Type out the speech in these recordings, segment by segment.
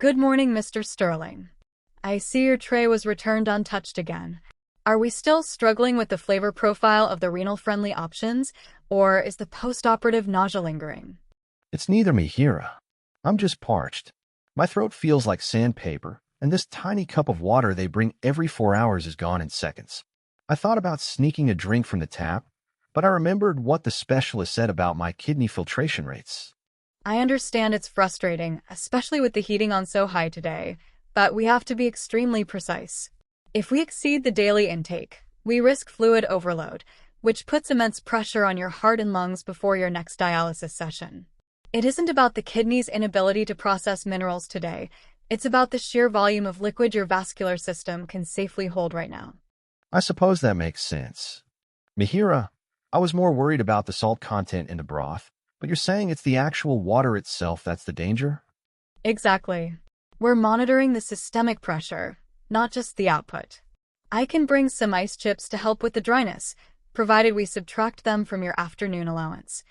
Good morning, Mr. Sterling. I see your tray was returned untouched again. Are we still struggling with the flavor profile of the renal-friendly options, or is the post-operative nausea lingering? It's neither, Mihira. I'm just parched. My throat feels like sandpaper, and this tiny cup of water they bring every 4 hours is gone in seconds. I thought about sneaking a drink from the tap, but I remembered what the specialist said about my kidney filtration rates. I understand it's frustrating, especially with the heating on so high today, but we have to be extremely precise. If we exceed the daily intake, we risk fluid overload, which puts immense pressure on your heart and lungs before your next dialysis session. It isn't about the kidney's inability to process minerals today, it's about the sheer volume of liquid your vascular system can safely hold right now. I suppose that makes sense. Mihira, I was more worried about the salt content in the broth, but you're saying it's the actual water itself that's the danger? Exactly. We're monitoring the systemic pressure, not just the output. I can bring some ice chips to help with the dryness, provided we subtract them from your afternoon allowance.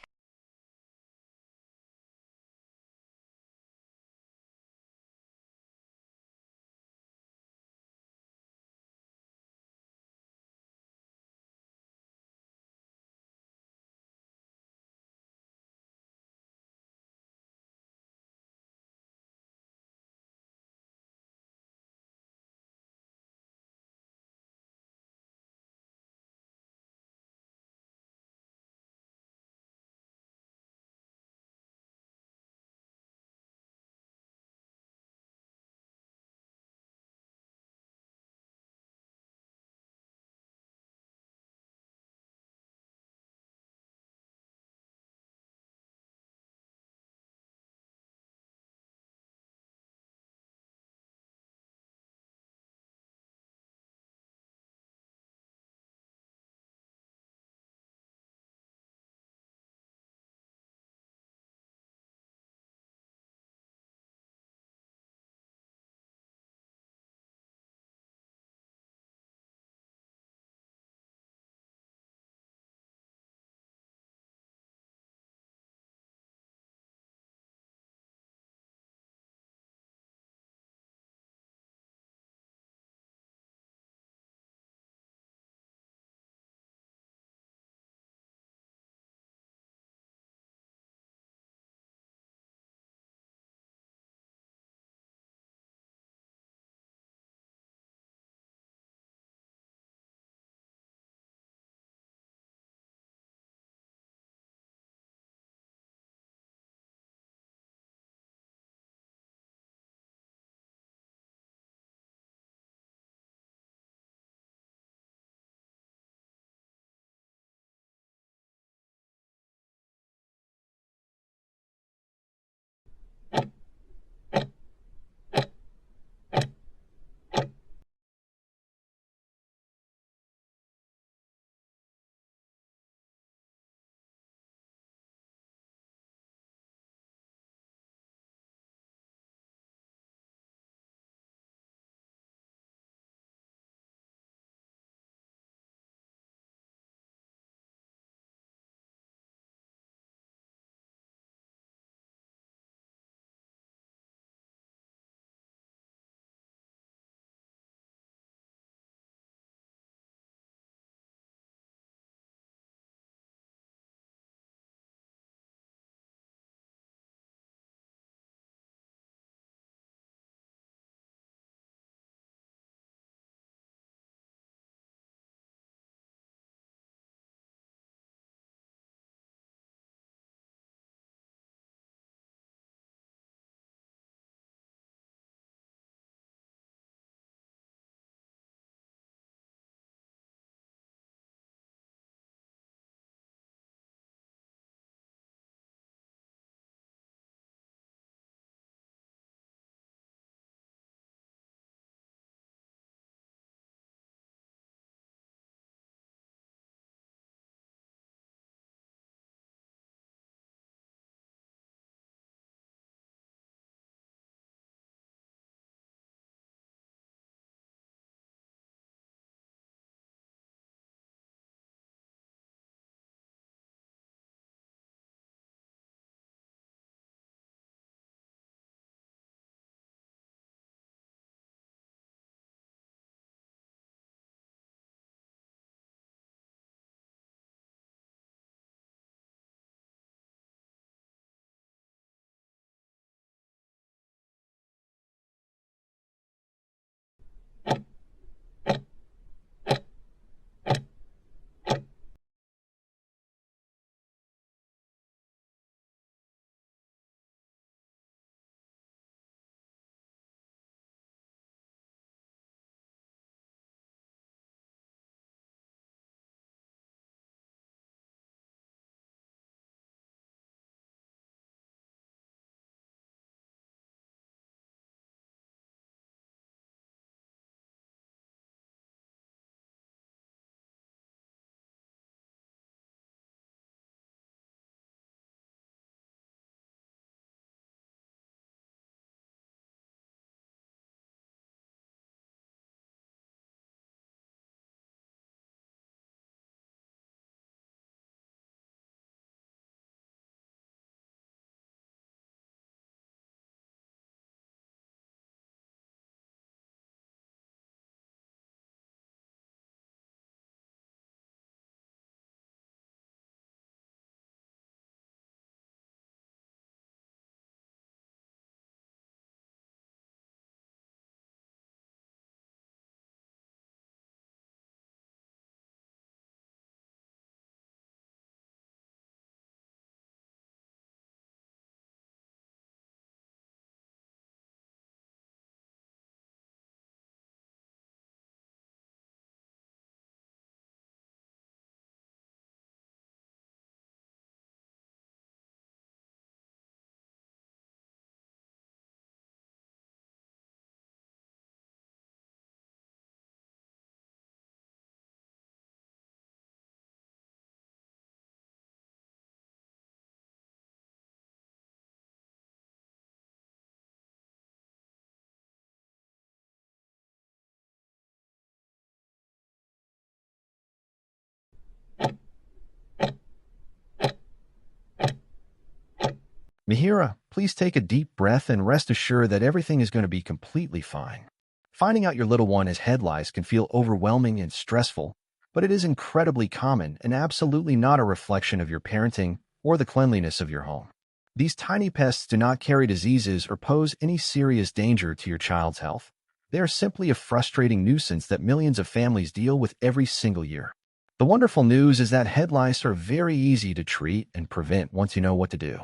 Mihira, please take a deep breath and rest assured that everything is going to be completely fine. Finding out your little one has head lice can feel overwhelming and stressful, but it is incredibly common and absolutely not a reflection of your parenting or the cleanliness of your home. These tiny pests do not carry diseases or pose any serious danger to your child's health. They are simply a frustrating nuisance that millions of families deal with every single year. The wonderful news is that head lice are very easy to treat and prevent once you know what to do.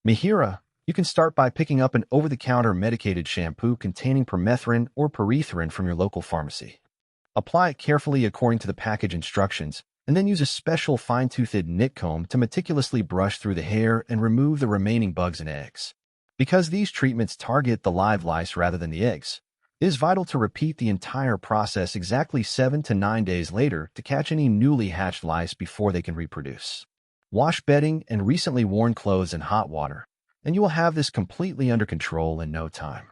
Mihira, you can start by picking up an over-the-counter medicated shampoo containing permethrin or pyrethrin from your local pharmacy. Apply it carefully according to the package instructions, and then use a special fine-toothed nit comb to meticulously brush through the hair and remove the remaining bugs and eggs. Because these treatments target the live lice rather than the eggs, it is vital to repeat the entire process exactly 7 to 9 days later to catch any newly hatched lice before they can reproduce. Wash bedding and recently worn clothes in hot water, and you will have this completely under control in no time.